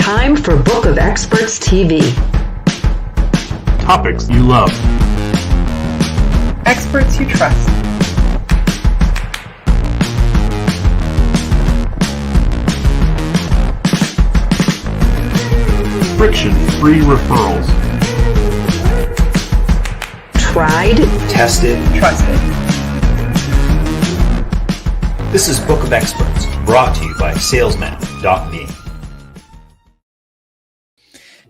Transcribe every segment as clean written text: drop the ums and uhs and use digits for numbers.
Time for Book of Experts TV. Topics you love. Experts you trust. Friction-free referrals. Tried, tested, Trusted. This is Book of Experts, brought to you by salesman.me.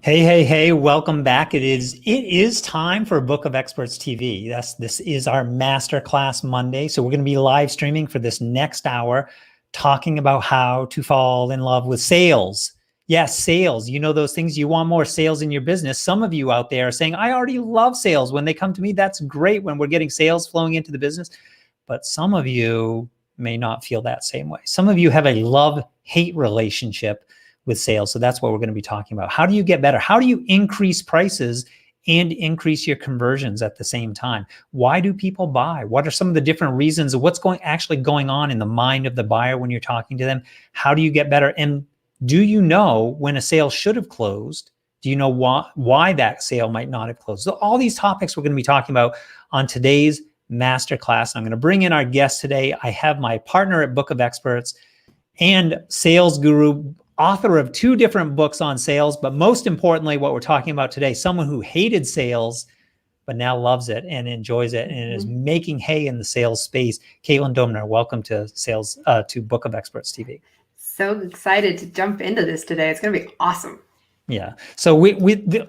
Hey, welcome back. It is time for Book of Experts TV. This is our Masterclass Monday. So we're going to be live streaming for this next hour, talking about how to fall in love with sales. Yes, sales. You know those things. You want more sales in your business. Some of you out there are saying, I already love sales. When they come to me, that's great when we're getting sales flowing into the business. But some of you may not feel that same way. Some of you have a love-hate relationship with sales. So that's what we're going to be talking about. How do you get better? How do you increase prices and increase your conversions at the same time? Why do people buy? What are some of the different reasons of what's actually going on in the mind of the buyer when you're talking to them? How do you get better? And do you know when a sale should have closed? Do you know why that sale might not have closed? So all these topics we're going to be talking about on today's masterclass. I'm going to bring in our guest today. I have my partner at Book of Experts and sales guru, author of 2 different books on sales, but most importantly, what we're talking about today, someone who hated sales, but now loves it and enjoys it and is making hay in the sales space. Caitlin Doemner, welcome to to Book of Experts TV. So excited to jump into this today. It's going to be awesome. Yeah. So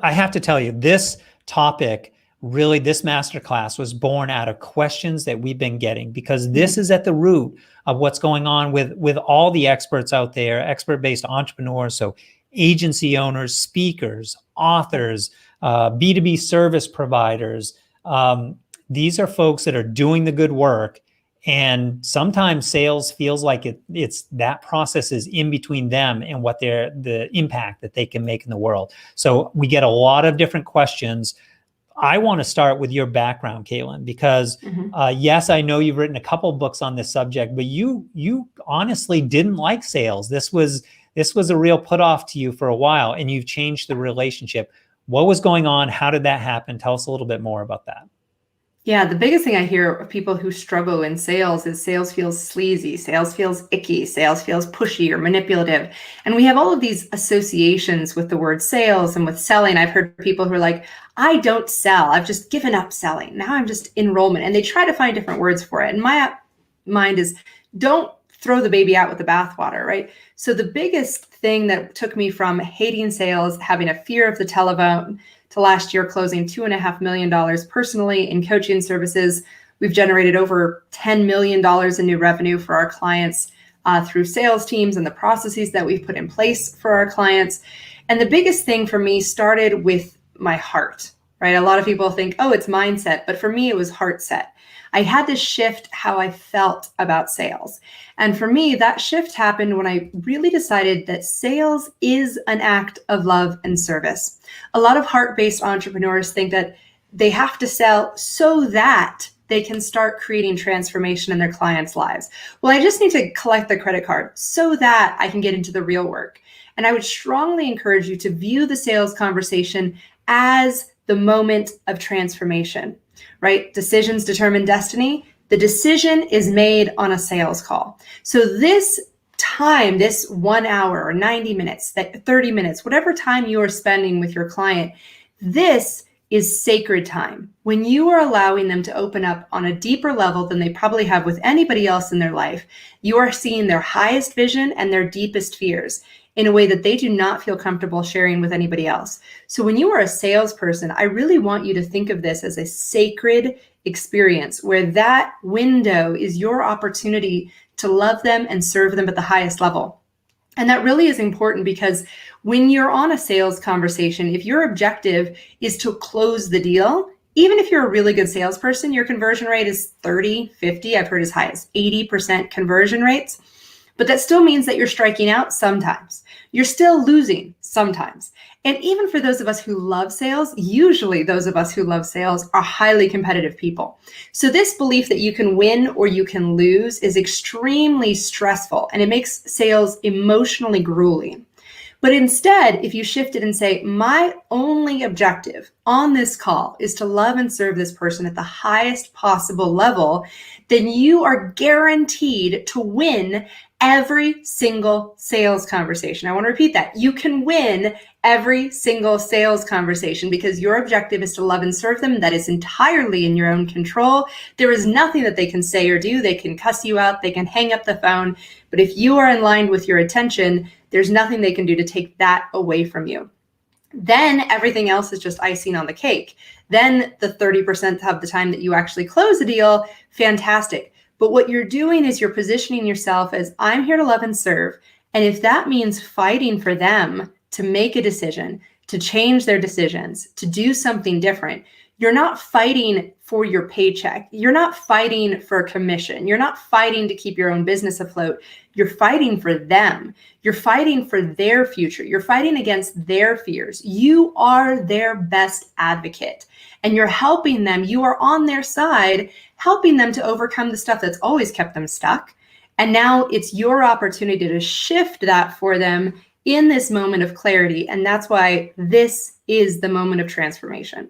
I have to tell you, this topic, really, this masterclass was born out of questions that we've been getting, because this is at the root of what's going on with all the experts out there, expert-based entrepreneurs, so agency owners, speakers, authors, B2B service providers. These are folks that are doing the good work. And sometimes sales feels like it's that process is in between them and what the impact that they can make in the world. So we get a lot of different questions. I want to start with your background, Caitlin, because yes, I know you've written a couple books on this subject, but you honestly didn't like sales. This was a real put off to you for a while, and you've changed the relationship. What was going on? How did that happen? Tell us a little bit more about that. Yeah, the biggest thing I hear of people who struggle in sales is sales feels sleazy, sales feels icky, sales feels pushy or manipulative. And we have all of these associations with the word sales and with selling. I've heard people who are like, I don't sell. I've just given up selling. Now I'm just enrollment. And they try to find different words for it. And my mind is, don't throw the baby out with the bathwater, right? So the biggest thing that took me from hating sales, having a fear of the telephone, to last year closing $2.5 million personally in coaching services. We've generated over $10 million in new revenue for our clients through sales teams and the processes that we've put in place for our clients. And the biggest thing for me started with my heart, right? A lot of people think, oh, it's mindset, but for me, it was heart set. I had to shift how I felt about sales. And for me, that shift happened when I really decided that sales is an act of love and service. A lot of heart-based entrepreneurs think that they have to sell so that they can start creating transformation in their clients' lives. Well, I just need to collect the credit card so that I can get into the real work. And I would strongly encourage you to view the sales conversation as the moment of transformation, right? Decisions determine destiny. The decision is made on a sales call. So this time, this 1 hour or 90 minutes, 30 minutes, whatever time you are spending with your client, this is sacred time. When you are allowing them to open up on a deeper level than they probably have with anybody else in their life, you are seeing their highest vision and their deepest fears in a way that they do not feel comfortable sharing with anybody else. So when you are a salesperson, I really want you to think of this as a sacred experience where that window is your opportunity to love them and serve them at the highest level. And that really is important because when you're on a sales conversation, if your objective is to close the deal, even if you're a really good salesperson, your conversion rate is 30, 50, I've heard as high as 80% conversion rates. But that still means that you're striking out sometimes. You're still losing sometimes. And even for those of us who love sales, usually those of us who love sales are highly competitive people. So this belief that you can win or you can lose is extremely stressful, and it makes sales emotionally grueling. But instead, if you shift it and say, my only objective on this call is to love and serve this person at the highest possible level, then you are guaranteed to win every single sales conversation. I want to repeat that. You can win every single sales conversation because your objective is to love and serve them. That is entirely in your own control. There is nothing that they can say or do. They can cuss you out. They can hang up the phone. But if you are in line with your attention, there's nothing they can do to take that away from you. Then everything else is just icing on the cake. Then the 30% of the time that you actually close a deal, fantastic. But what you're doing is you're positioning yourself as, I'm here to love and serve. And if that means fighting for them to make a decision, to change their decisions, to do something different, you're not fighting for your paycheck. You're not fighting for a commission. You're not fighting to keep your own business afloat. You're fighting for them. You're fighting for their future. You're fighting against their fears. You are their best advocate and you're helping them. You are on their side, helping them to overcome the stuff that's always kept them stuck. And now it's your opportunity to shift that for them in this moment of clarity. And that's why this is the moment of transformation.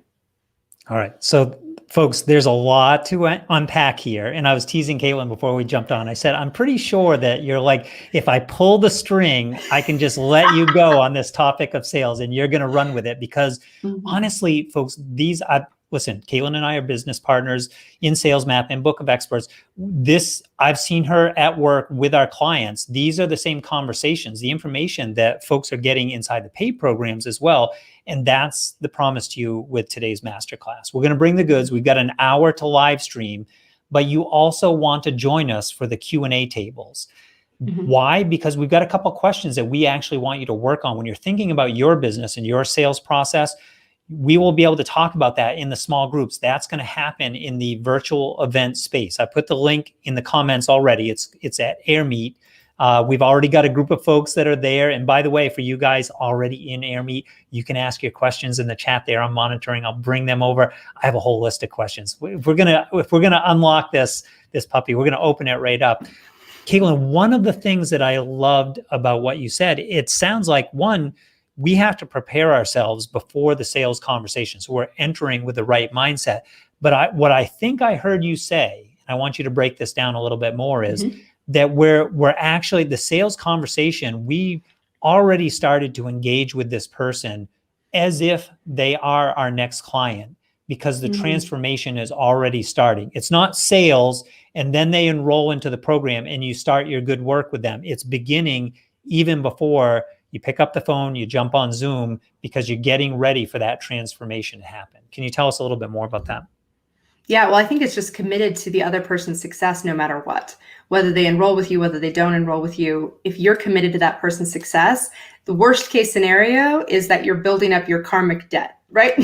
All right. So folks, there's a lot to unpack here. And I was teasing Caitlin before we jumped on. I said, I'm pretty sure that you're like, if I pull the string, I can just let you go on this topic of sales and you're going to run with it because honestly, folks, listen, Caitlin and I are business partners in Sales Map and Book of Experts. I've seen her at work with our clients. These are the same conversations, the information that folks are getting inside the paid programs as well. And that's the promise to you with today's masterclass. We're going to bring the goods. We've got an hour to live stream, but you also want to join us for the Q&A tables. Why? Because we've got a couple of questions that we actually want you to work on when you're thinking about your business and your sales process. We will be able to talk about that in the small groups. That's going to happen in the virtual event space. I put the link in the comments already. It's at AirMeet. We've already got a group of folks that are there. And by the way, for you guys already in AirMeet, you can ask your questions in the chat there. I'm monitoring. I'll bring them over. I have a whole list of questions. If we're gonna unlock this puppy, we're gonna open it right up. Caitlin, one of the things that I loved about what you said, it sounds like one, we have to prepare ourselves before the sales conversation. So we're entering with the right mindset. But what I think I heard you say, and I want you to break this down a little bit more, is that we're actually, the sales conversation, we already started to engage with this person as if they are our next client because the transformation is already starting. It's not sales and then they enroll into the program and you start your good work with them. It's beginning even before you pick up the phone, you jump on Zoom because you're getting ready for that transformation to happen. Can you tell us a little bit more about that? Yeah, well, I think it's just committed to the other person's success no matter what, whether they enroll with you, whether they don't enroll with you. If you're committed to that person's success, the worst case scenario is that you're building up your karmic debt, right?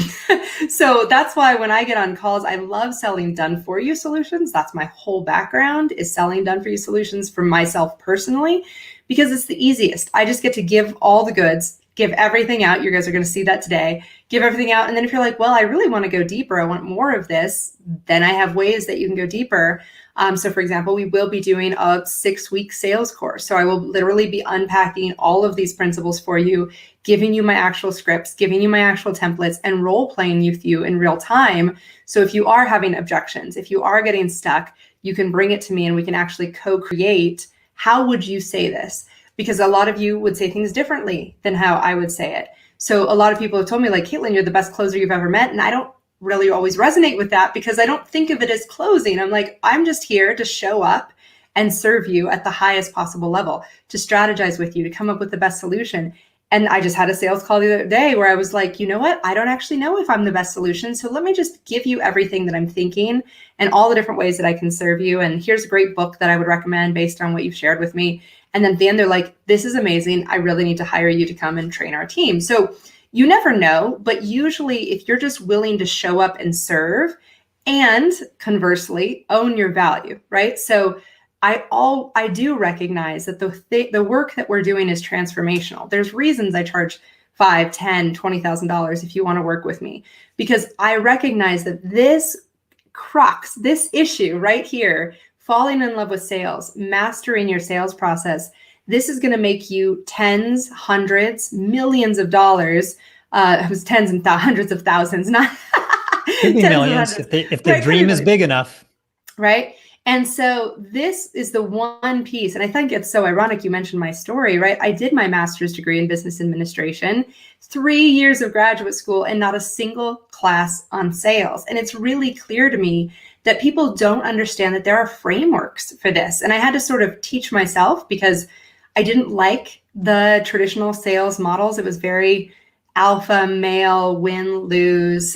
So that's why when I get on calls, I love selling done for you solutions. That's my whole background, is selling done for you solutions for myself personally, because it's the easiest. I just get to give all the goods, give everything out. You guys are going to see that today. Give everything out. And then if you're like, well, I really want to go deeper, I want more of this, then I have ways that you can go deeper. So for example, we will be doing a 6-week sales course. So I will literally be unpacking all of these principles for you, giving you my actual scripts, giving you my actual templates, and role playing with you in real time. So if you are having objections, if you are getting stuck, you can bring it to me and we can actually co-create. How would you say this? Because a lot of you would say things differently than how I would say it. So a lot of people have told me, like, Caitlin, you're the best closer you've ever met. And I don't really always resonate with that because I don't think of it as closing. I'm like, I'm just here to show up and serve you at the highest possible level, to strategize with you, to come up with the best solution. And I just had a sales call the other day where I was like, you know what? I don't actually know if I'm the best solution. So let me just give you everything that I'm thinking and all the different ways that I can serve you. And here's a great book that I would recommend based on what you've shared with me. And then at the end, they're like, this is amazing. I really need to hire you to come and train our team. So you never know, but usually if you're just willing to show up and serve and conversely own your value, right? So I do recognize that the work that we're doing is transformational. There's reasons I charge $5,000, $10,000, $20,000 if you want to work with me, because I recognize that this crux, this issue right here, falling in love with sales, mastering your sales process, this is going to make you tens, hundreds, millions of dollars. It was tens and hundreds of thousands, not Could be tens of millions hundreds. if their dream is big enough. Right. And so this is the one piece. And I think it's so ironic you mentioned my story, right? I did my master's degree in business administration, 3 years of graduate school, and not a single class on sales. And it's really clear to me that people don't understand that there are frameworks for this. And I had to sort of teach myself because I didn't like the traditional sales models. It was very alpha male, win, lose,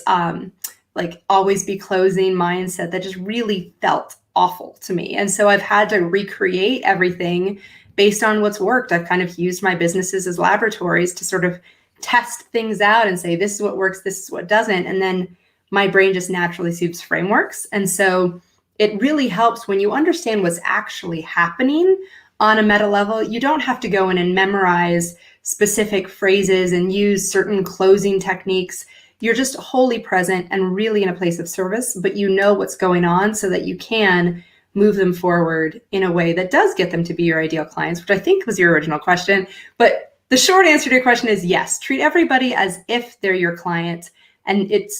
like always be closing mindset that just really felt awful to me. And so I've had to recreate everything based on what's worked. I've kind of used my businesses as laboratories to sort of test things out and say, this is what works, this is what doesn't. And then my brain just naturally soups frameworks. And so it really helps when you understand what's actually happening on a meta level. You don't have to go in and memorize specific phrases and use certain closing techniques. You're just wholly present and really in a place of service, but you know what's going on so that you can move them forward in a way that does get them to be your ideal clients, which I think was your original question. But the short answer to your question is yes, treat everybody as if they're your client, and it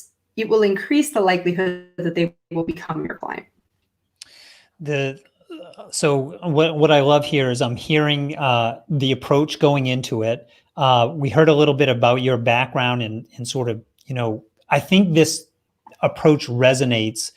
will increase the likelihood that they will become your client. So what I love here is I'm hearing the approach going into it. We heard a little bit about your background and sort of, I think this approach resonates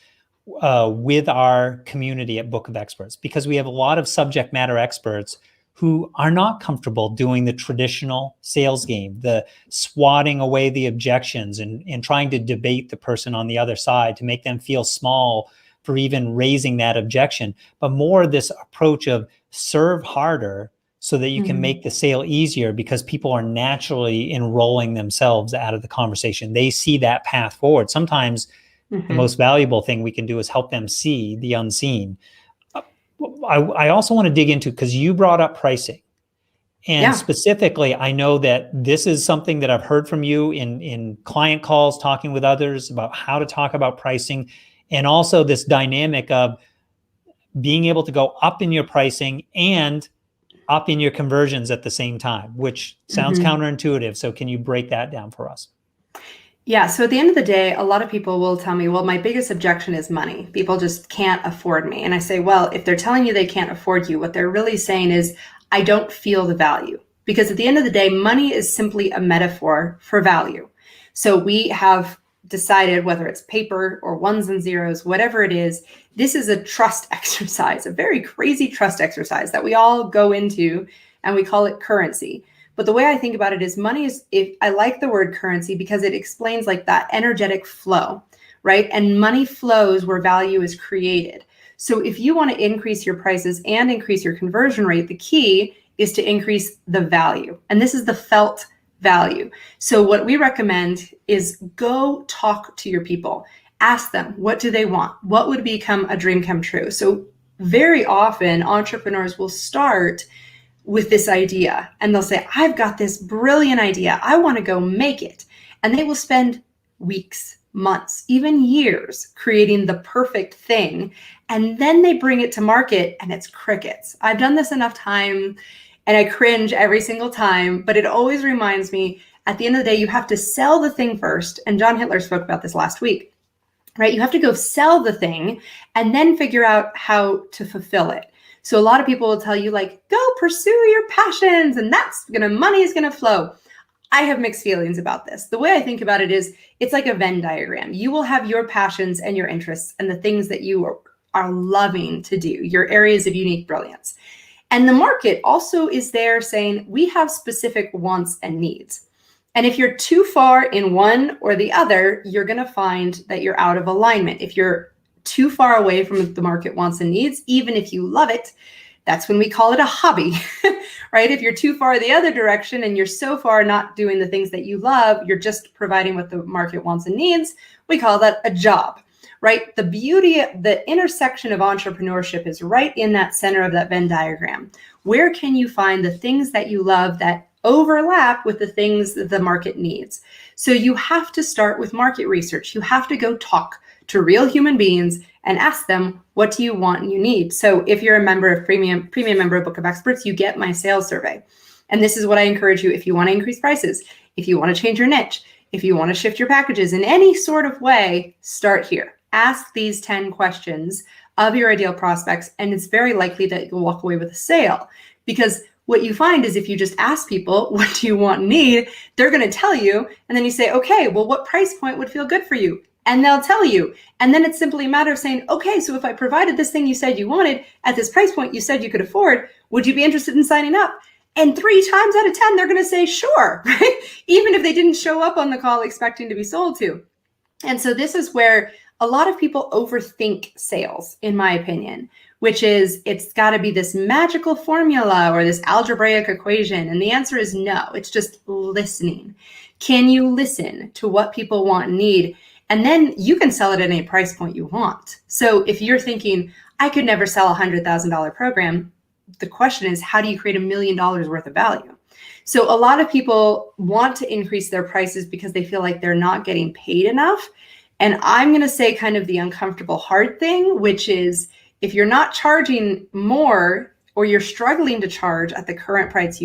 with our community at Book of Experts, because we have a lot of subject matter experts who are not comfortable doing the traditional sales game, the swatting away the objections and trying to debate the person on the other side to make them feel small for even raising that objection, but more this approach of serve harder so that you can make the sale easier, because people are naturally enrolling themselves out of the conversation. They see that path forward. Sometimes the most valuable thing we can do is help them see the unseen. I also want to dig into, because you brought up pricing. And specifically, I know that this is something that I've heard from you in client calls, talking with others about how to talk about pricing, and also this dynamic of being able to go up in your pricing and up in your conversions at the same time, which sounds counterintuitive. So can you break that down for us? Yeah. So at the end of the day, a lot of people will tell me, well, my biggest objection is money. People just can't afford me. And I say, well, if they're telling you they can't afford you, what they're really saying is, I don't feel the value. Because at the end of the day, money is simply a metaphor for value. So we have decided, whether it's paper or ones and zeros, whatever it is, this is a trust exercise, a very crazy trust exercise that we all go into, and we call it currency. But the way I think about it is money is, I like the word currency because it explains like that energetic flow, right? And money flows where value is created. So if you want to increase your prices and increase your conversion rate, the key is to increase the value. And this is the felt value. So what we recommend is go talk to your people. Ask them, what do they want? What would become a dream come true? So very often entrepreneurs will start with this idea and they'll say, I've got this brilliant idea. I want to go make it. And they will spend weeks, months, even years creating the perfect thing. And then they bring it to market and it's crickets. I've done this enough time and I cringe every single time, but it always reminds me, at the end of the day, you have to sell the thing first. And John Hitler spoke about this last week, right? You have to go sell the thing and then figure out how to fulfill it. So a lot of people will tell you, like, go pursue your passions and money is gonna flow. I have mixed feelings about this. The way I think about it is, it's like a Venn diagram. You will have your passions and your interests and the things that you are loving to do, your areas of unique brilliance. And the market also is there saying, we have specific wants and needs. And if you're too far in one or the other, you're gonna find that you're out of alignment. If you're too far away from the market wants and needs, even if you love it, that's when we call it a hobby, right? If you're too far the other direction and you're so far not doing the things that you love, you're just providing what the market wants and needs, we call that a job, right? The beauty, the intersection of entrepreneurship is right in that center of that Venn diagram. Where can you find the things that you love that overlap with the things that the market needs. So you have to start with market research. You have to go talk to real human beings and ask them, what do you want and you need? So if you're a member of premium member of Book of Experts, you get my sales survey. And this is what I encourage you. If you want to increase prices, if you want to change your niche, if you want to shift your packages in any sort of way, start here. Ask these 10 questions of your ideal prospects, and it's very likely that you'll walk away with a sale. Because what you find is if you just ask people, what do you want and need, they're going to tell you. And then you say, okay, well, what price point would feel good for you? And they'll tell you. And then it's simply a matter of saying, okay, so if I provided this thing you said you wanted at this price point you said you could afford, would you be interested in signing up? And 3 times out of 10, they're going to say, sure, right? Even if they didn't show up on the call expecting to be sold to. And so this is where a lot of people overthink sales, in my opinion, which is it's got to be this magical formula or this algebraic equation. And the answer is no, it's just listening. Can you listen to what people want and need? And then you can sell it at any price point you want. So if you're thinking, I could never sell a $100,000 program, the question is, how do you create $1 million worth of value? So a lot of people want to increase their prices because they feel like they're not getting paid enough. And I'm going to say kind of the uncomfortable hard thing, which is if you're not charging more or you're struggling to charge at the current price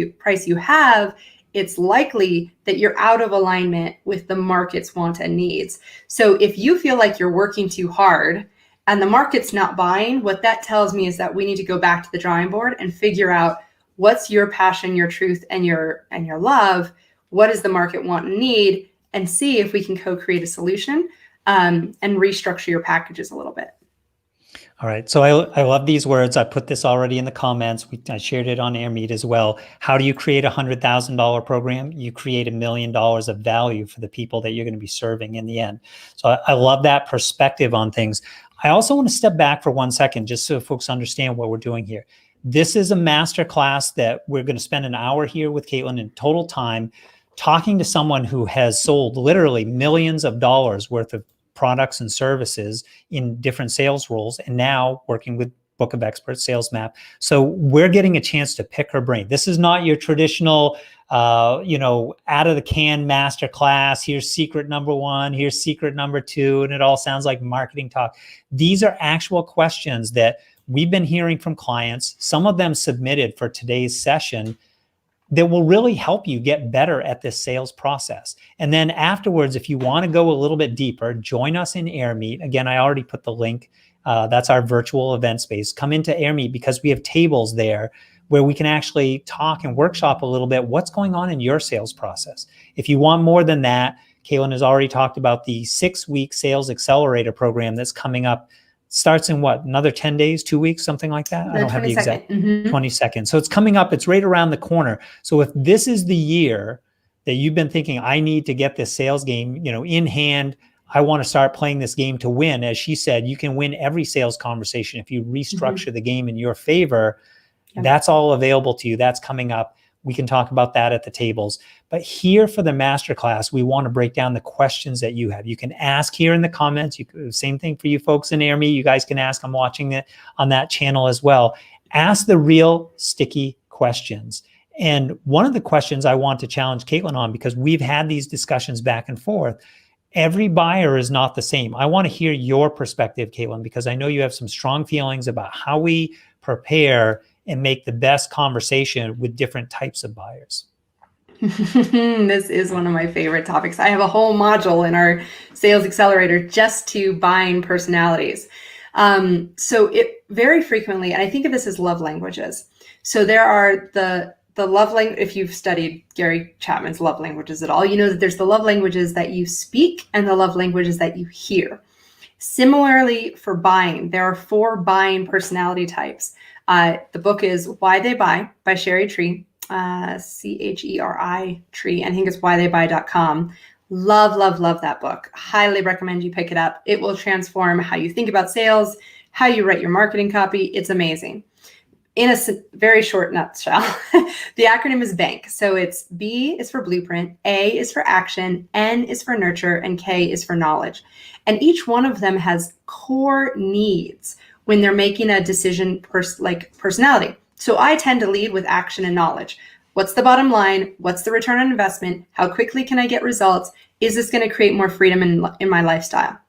you have, it's likely that you're out of alignment with the market's want and needs. So if you feel like you're working too hard and the market's not buying, what that tells me is that we need to go back to the drawing board and figure out what's your passion, your truth, and your love. What does the market want and need? And see if we can co-create a solution and restructure your packages a little bit. All right. So I love these words. I put this already in the comments. I shared it on AirMeet as well. How do you create a $100,000 program? You create $1 million of value for the people that you're going to be serving in the end. So I love that perspective on things. I also want to step back for 1 second, just so folks understand what we're doing here. This is a masterclass that we're going to spend an hour here with Caitlin in total time, talking to someone who has sold literally millions of dollars worth of products and services in different sales roles, and now working with Book of Experts, Sales Map. So we're getting a chance to pick her brain. This is not your traditional, out of the can masterclass. Here's secret number 1, here's secret number 2, and it all sounds like marketing talk. These are actual questions that we've been hearing from clients, some of them submitted for today's session, that will really help you get better at this sales process. And then afterwards, if you want to go a little bit deeper, join us in AirMeet. Again, I already put the link. That's our virtual event space. Come into AirMeet because we have tables there where we can actually talk and workshop a little bit what's going on in your sales process. If you want more than that, Caitlin has already talked about the 6-week sales accelerator program that's coming up. Starts in what, another 10 days, 2 weeks, something like that? I don't have the exact 20 seconds. So it's coming up. It's right around the corner. So if this is the year that you've been thinking, I need to get this sales game, in hand, I want to start playing this game to win. As she said, you can win every sales conversation if you restructure the game in your favor. Yeah. That's all available to you. That's coming up. We can talk about that at the tables. But here for the masterclass, we want to break down the questions that you have. You can ask here in the comments. Same thing for you folks in AirMeet. You guys can ask. I'm watching it on that channel as well. Ask the real sticky questions. And one of the questions I want to challenge Caitlin on, because we've had these discussions back and forth, every buyer is not the same. I want to hear your perspective, Caitlin, because I know you have some strong feelings about how we prepare and make the best conversation with different types of buyers. This is one of my favorite topics. I have a whole module in our sales accelerator just to buying personalities. So it very frequently, and I think of this as love languages. So there are the love language. If you've studied Gary Chapman's love languages at all, you know that there's the love languages that you speak and the love languages that you hear. Similarly, for buying, there are 4 buying personality types. The book is Why They Buy by Sherry Tree, Cheri Tree. I think it's whytheybuy.com. Love, love, love that book. Highly recommend you pick it up. It will transform how you think about sales, how you write your marketing copy. It's amazing. In a very short nutshell, the acronym is BANK. So it's B is for blueprint, A is for action, N is for nurture, and K is for knowledge. And each one of them has core needs when they're making a decision like personality. So I tend to lead with action and knowledge. What's the bottom line? What's the return on investment? How quickly can I get results? Is this going to create more freedom in my lifestyle?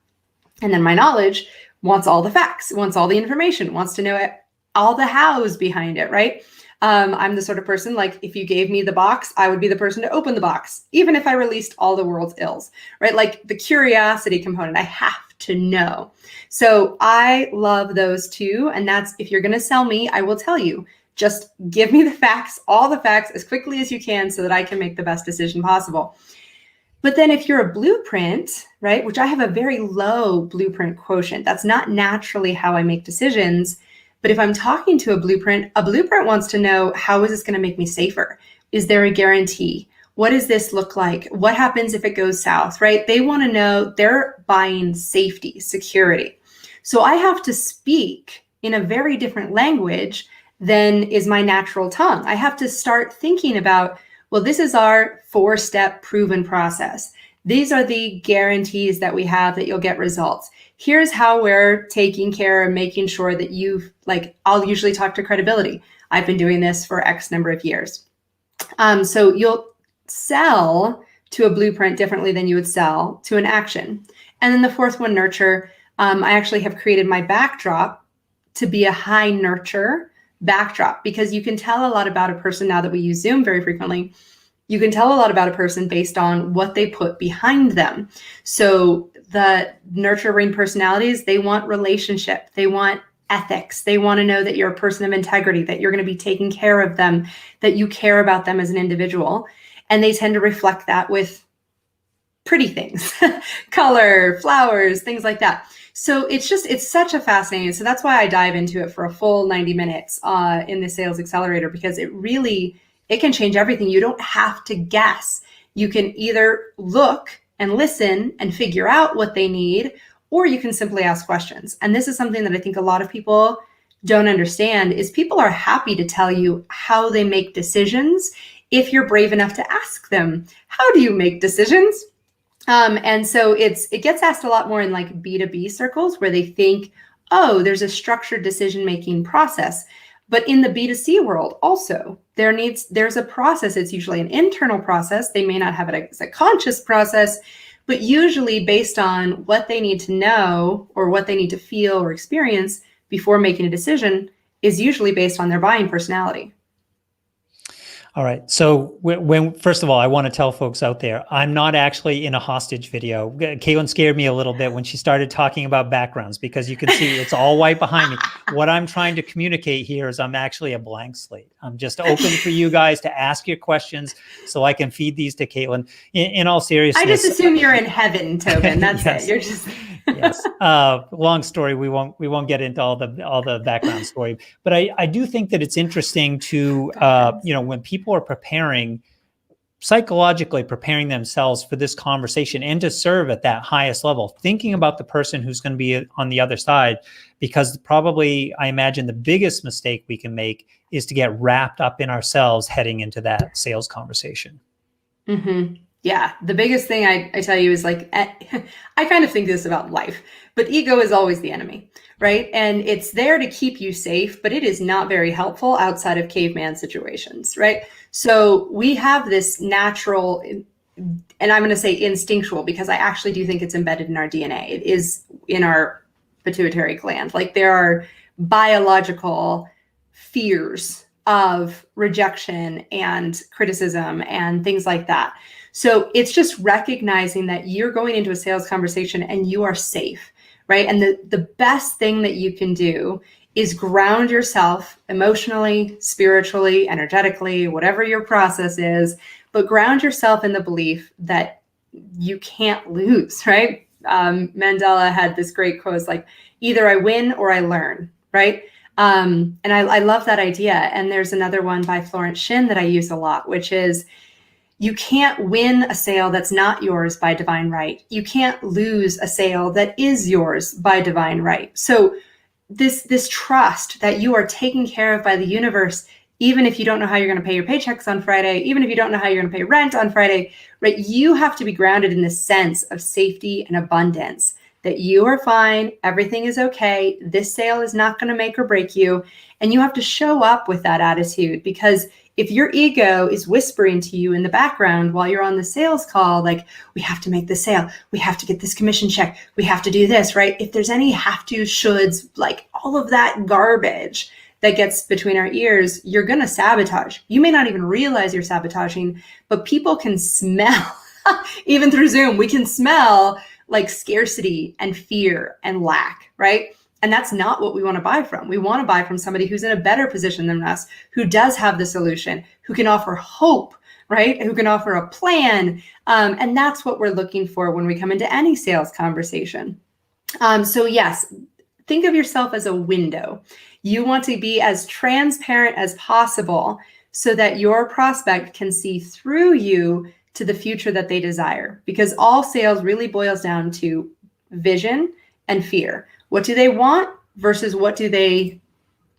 And then my knowledge wants all the facts, wants all the information, wants to know it, all the hows behind it, right? I'm the sort of person, like, if you gave me the box, I would be the person to open the box, even if I released all the world's ills, right? Like the curiosity component, I have to know. So I love those two. And that's, if you're going to sell me, I will tell you, just give me the facts, all the facts as quickly as you can so that I can make the best decision possible. But then if you're a blueprint, right, which I have a very low blueprint quotient, that's not naturally how I make decisions. But if I'm talking to a blueprint wants to know, how is this going to make me safer? Is there a guarantee? What does this look like? What happens if it goes south, right? They want to know, they're buying safety, security. So I have to speak in a very different language than is my natural tongue. I have to start thinking about, well, this is our 4-step proven process. These are the guarantees that we have that you'll get results. Here's how we're taking care of making sure that I'll usually talk to credibility. I've been doing this for X number of years. So you'll sell to a blueprint differently than you would sell to an action. And then the fourth one, nurture. I actually have created my backdrop to be a high nurture backdrop, because you can tell a lot about a person now that we use Zoom very frequently. You can tell a lot about a person based on what they put behind them. So the nurturing personalities, they want relationship, they want ethics, they want to know that you're a person of integrity, that you're going to be taking care of them, that you care about them as an individual. And they tend to reflect that with pretty things, color, flowers, things like that. So it's such a fascinating. So that's why I dive into it for a full 90 minutes in the Sales Accelerator, because it can change everything. You don't have to guess. You can either look and listen and figure out what they need, or you can simply ask questions. And this is something that I think a lot of people don't understand, is people are happy to tell you how they make decisions if you're brave enough to ask them, how do you make decisions? And so it gets asked a lot more in like B2B circles, where they think, oh, there's a structured decision-making process. But in the B2C world also, there's a process. It's usually an internal process. They may not have it as a conscious process, but usually based on what they need to know or what they need to feel or experience before making a decision is usually based on their buying personality. All right. So first of all, I want to tell folks out there, I'm not actually in a hostage video. Caitlin scared me a little bit when she started talking about backgrounds, because you can see it's all white behind me. What I'm trying to communicate here is I'm actually a blank slate. I'm just open for you guys to ask your questions so I can feed these to Caitlin. In all seriousness, I just assume you're in heaven, Tobin. That's yes. it. You're just yes. Long story. We won't get into all the background story, but I do think that it's interesting to when people are psychologically preparing themselves for this conversation and to serve at that highest level, thinking about the person who's going to be on the other side, because probably I imagine the biggest mistake we can make is to get wrapped up in ourselves heading into that sales conversation. Mm-hmm. Yeah. The biggest thing I tell you is like, I kind of think this about life, but ego is always the enemy, right? And it's there to keep you safe, but it is not very helpful outside of caveman situations, right? So we have this natural, and I'm going to say instinctual, because I actually do think it's embedded in our DNA. It is in our pituitary gland. Like there are biological fears of rejection and criticism and things like that. So it's just recognizing that you're going into a sales conversation and you are safe, right? And the best thing that you can do is ground yourself emotionally, spiritually, energetically, whatever your process is, but ground yourself in the belief that you can't lose, right? Mandela had this great quote, like, either I win or I learn, right? And I love that idea. And there's another one by Florence Shin that I use a lot, which is, you can't win a sale that's not yours by divine right. You can't lose a sale that is yours by divine right. So this trust that you are taken care of by the universe, even if you don't know how you're going to pay your paychecks on Friday, even if you don't know how you're going to pay rent on Friday, right? You have to be grounded in this sense of safety and abundance, that you are fine, everything is okay, this sale is not going to make or break you. And you have to show up with that attitude, because if your ego is whispering to you in the background while you're on the sales call, like, we have to make the sale, we have to get this commission check, we have to do this, right? If there's any have to, shoulds, like all of that garbage that gets between our ears, you're going to sabotage. You may not even realize you're sabotaging, but people can smell, even through Zoom, we can smell like scarcity and fear and lack, right? And that's not what we want to buy from. We want to buy from somebody who's in a better position than us, who does have the solution, who can offer hope, right? Who can offer a plan. And that's what we're looking for when we come into any sales conversation. So yes, think of yourself as a window. You want to be as transparent as possible so that your prospect can see through you to the future that they desire. Because all sales really boils down to vision and fear. What do they want versus what are they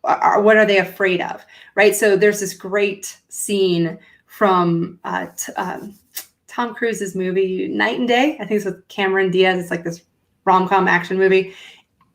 afraid of, right? So there's this great scene from Tom Cruise's movie Night and Day. I think it's with Cameron Diaz. It's like this rom-com action movie.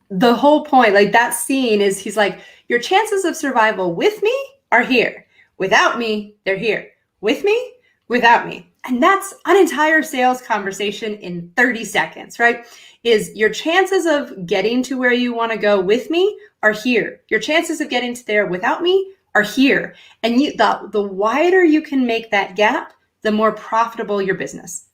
The whole point, like that scene is, he's like, your chances of survival with me are here. Without me, they're here. With me, without me. And that's an entire sales conversation in 30 seconds, right? Is your chances of getting to where you want to go with me are here. Your chances of getting to there without me are here. And the wider you can make that gap, the more profitable your business.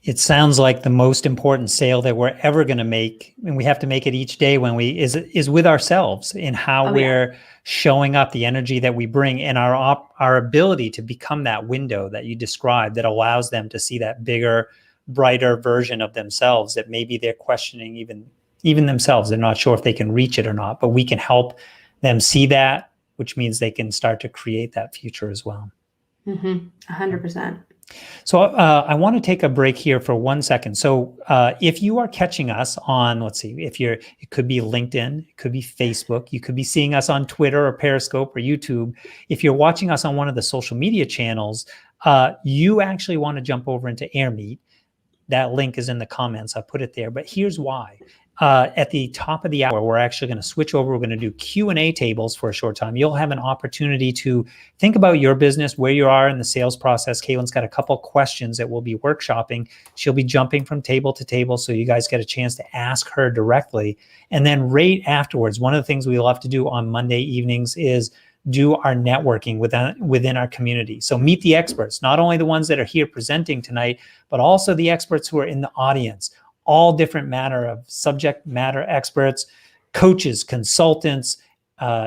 It sounds like the most important sale that we're ever going to make, and we have to make it each day when is with ourselves, in how we're showing up, the energy that we bring, and our ability to become that window that you described that allows them to see that bigger, brighter version of themselves that maybe they're questioning even themselves. They're not sure if they can reach it or not, but we can help them see that, which means they can start to create that future as well. 100%. So I want to take a break here for 1 second. So if you are catching us on, let's see, it could be LinkedIn, it could be Facebook, you could be seeing us on Twitter or Periscope or YouTube. If you're watching us on one of the social media channels, you actually want to jump over into AirMeet. That link is in the comments. I put it there. But here's why. At the top of the hour, we're actually going to switch over. We're going to do Q&A tables for a short time. You'll have an opportunity to think about your business, where you are in the sales process. Caitlin's got a couple questions that we'll be workshopping. She'll be jumping from table to table, so you guys get a chance to ask her directly. And then right afterwards, one of the things we love to do on Monday evenings is do our networking within our community. So meet the experts, not only the ones that are here presenting tonight, but also the experts who are in the audience. All different subject matter experts, coaches, consultants,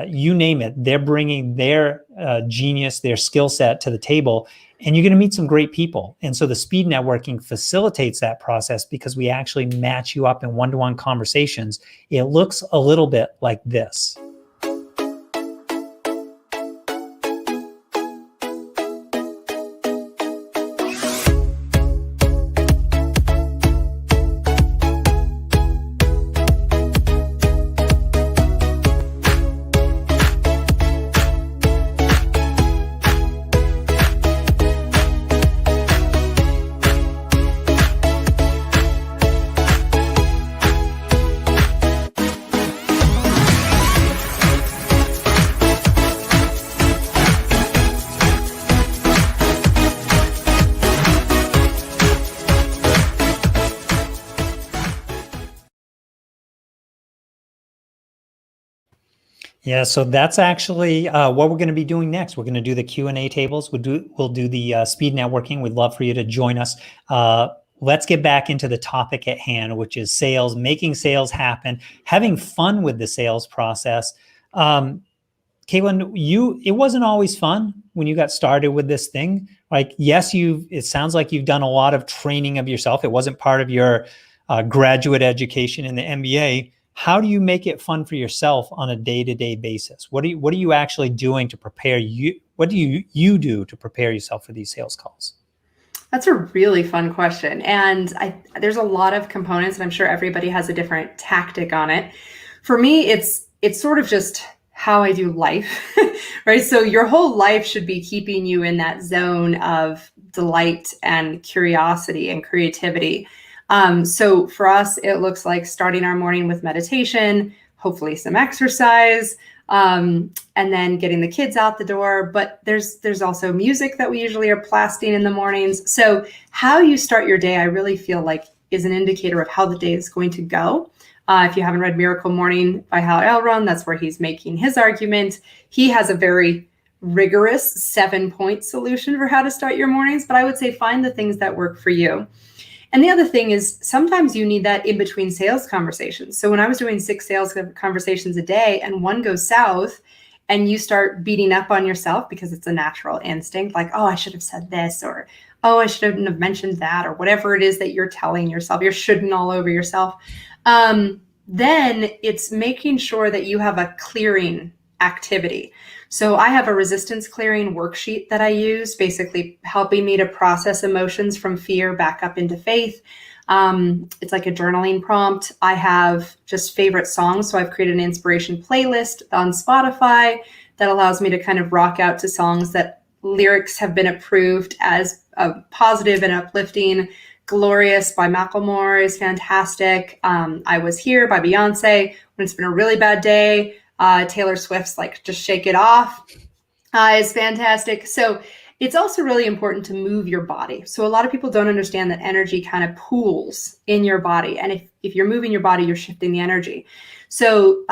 you name it. They're bringing their genius, their skill set to the table, and you're going to meet some great people. And so the speed networking facilitates that process because we actually match you up in one-to-one conversations. It looks a little bit like this. Yeah, so that's actually what we're going to be doing next. We're going to do the Q&A tables. We'll do the speed networking. We'd love for you to join us. Let's get back into the topic at hand, which is sales, making sales happen, having fun with the sales process. Caitlin, it wasn't always fun when you got started with this thing. Like, yes, it sounds like you've done a lot of training of yourself. It wasn't part of your graduate education in the MBA. How do you make it fun for yourself on a day-to-day basis? What are you actually doing to prepare you? What do you do to prepare yourself for these sales calls? That's a really fun question. And there's a lot of components, and I'm sure everybody has a different tactic on it. For me, it's sort of just how I do life, right? So your whole life should be keeping you in that zone of delight and curiosity and creativity. So for us, it looks like starting our morning with meditation, hopefully some exercise, and then getting the kids out the door. But there's also music that we usually are blasting in the mornings. So how you start your day, I really feel like is an indicator of how the day is going to go. If you haven't read Miracle Morning by Hal Elrond, that's where he's making his argument. He has a very rigorous 7-point solution for how to start your mornings, but I would say find the things that work for you. And the other thing is sometimes you need that in between sales conversations. So when I was doing 6 sales conversations a day and one goes south and you start beating up on yourself because it's a natural instinct, like, oh, I should have said this, or, oh, I shouldn't have mentioned that, or whatever it is that you're telling yourself, you're shoulding all over yourself. Then it's making sure that you have a clearing activity. So I have a resistance clearing worksheet that I use, basically helping me to process emotions from fear back up into faith. It's like a journaling prompt. I have just favorite songs. So I've created an inspiration playlist on Spotify that allows me to kind of rock out to songs that lyrics have been approved as positive and uplifting. Glorious by Macklemore is fantastic. I Was Here by Beyonce. When it's been a really bad day, Taylor Swift's like Just Shake It Off is fantastic. So it's also really important to move your body. So a lot of people don't understand that energy kind of pools in your body. And if you're moving your body, you're shifting the energy. So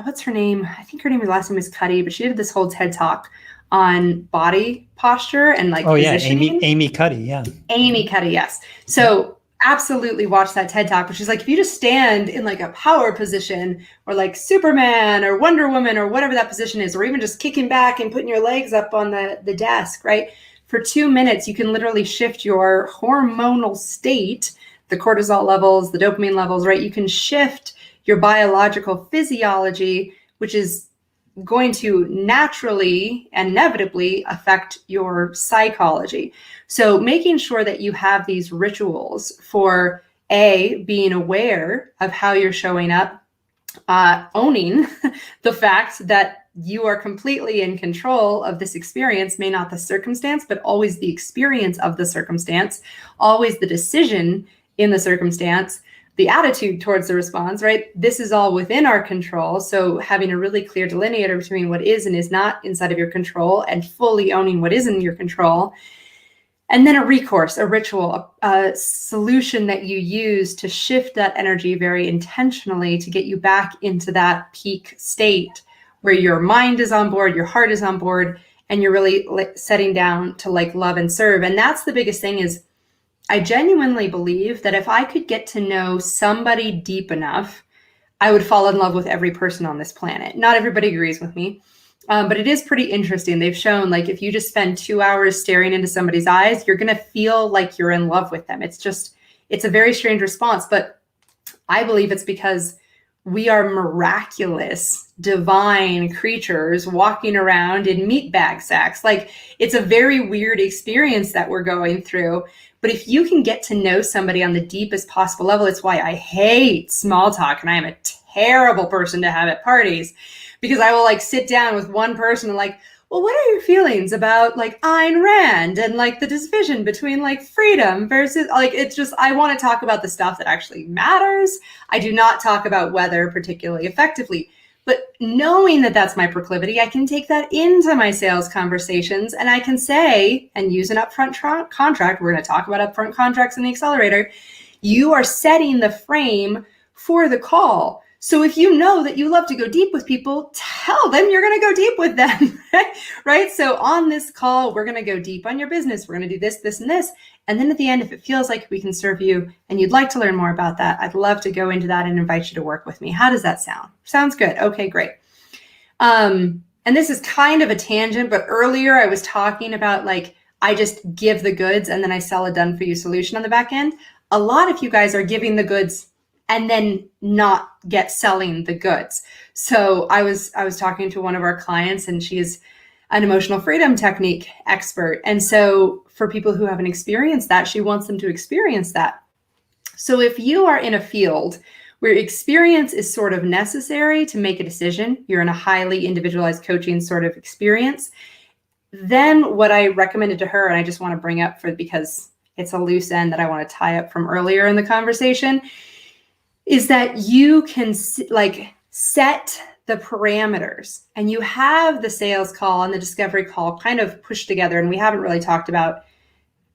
what's her name? I think her last name is Cuddy, but she did this whole TED Talk on body posture and like positioning. Amy Cuddy, yeah. Amy Cuddy, yes. So absolutely watch that TED Talk, which is like if you just stand in like a power position or like Superman or Wonder Woman or whatever that position is, or even just kicking back and putting your legs up on the desk, right? For 2 minutes, you can literally shift your hormonal state, the cortisol levels, the dopamine levels, right? You can shift your biological physiology, which is going to naturally and inevitably affect your psychology. So making sure that you have these rituals for being aware of how you're showing up, owning the fact that you are completely in control of this experience, may not the circumstance, but always the experience of the circumstance, always the decision in the circumstance, the attitude towards the response, right? This is all within our control. So having a really clear delineator between what is and is not inside of your control and fully owning what is in your control. And then a recourse, a ritual, a solution that you use to shift that energy very intentionally to get you back into that peak state where your mind is on board, your heart is on board, and you're really setting down to like love and serve. And that's the biggest thing is I genuinely believe that if I could get to know somebody deep enough, I would fall in love with every person on this planet. Not everybody agrees with me, but it is pretty interesting. They've shown like if you just spend 2 hours staring into somebody's eyes, you're going to feel like you're in love with them. It's a very strange response, but I believe it's because we are miraculous, divine creatures walking around in meat bag sacks. Like it's a very weird experience that we're going through. But if you can get to know somebody on the deepest possible level, it's why I hate small talk and I am a terrible person to have at parties, because I will like sit down with one person and like, well, what are your feelings about like Ayn Rand and like the division between like freedom versus like, it's just, I want to talk about the stuff that actually matters. I do not talk about weather particularly effectively. But knowing that that's my proclivity, I can take that into my sales conversations and I can say and use an upfront contract. We're going to talk about upfront contracts in the accelerator. You are setting the frame for the call. So if you know that you love to go deep with people, tell them you're going to go deep with them, right? So on this call, we're going to go deep on your business. We're going to do this, this, and this. And then at the end, if it feels like we can serve you and you'd like to learn more about that, I'd love to go into that and invite you to work with me. How does that sound? Sounds good. Okay, great. And this is kind of a tangent, but earlier I was talking about like, I just give the goods and then I sell a done for you solution on the back end. A lot of you guys are giving the goods and then not get selling the goods. So I was talking to one of our clients and she is an emotional freedom technique expert. And so for people who haven't experienced that, she wants them to experience that. So if you are in a field where experience is sort of necessary to make a decision, you're in a highly individualized coaching sort of experience, then what I recommended to her, and I just want to bring up because it's a loose end that I want to tie up from earlier in the conversation, is that you can like set the parameters and you have the sales call and the discovery call kind of pushed together, and we haven't really talked about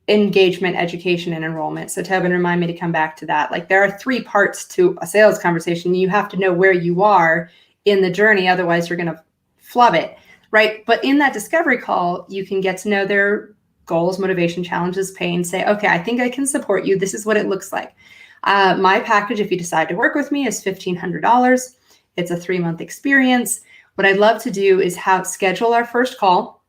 engagement, education, and enrollment. So Tobin, remind me to come back to that. Like there are 3 parts to a sales conversation. You have to know where you are in the journey. Otherwise you're going to flub it, right? But in that discovery call, you can get to know their goals, motivation, challenges, pain, say, okay, I think I can support you. This is what it looks like. My package, if you decide to work with me, is $1,500. It's a 3-month experience. What I'd love to do is schedule our first call,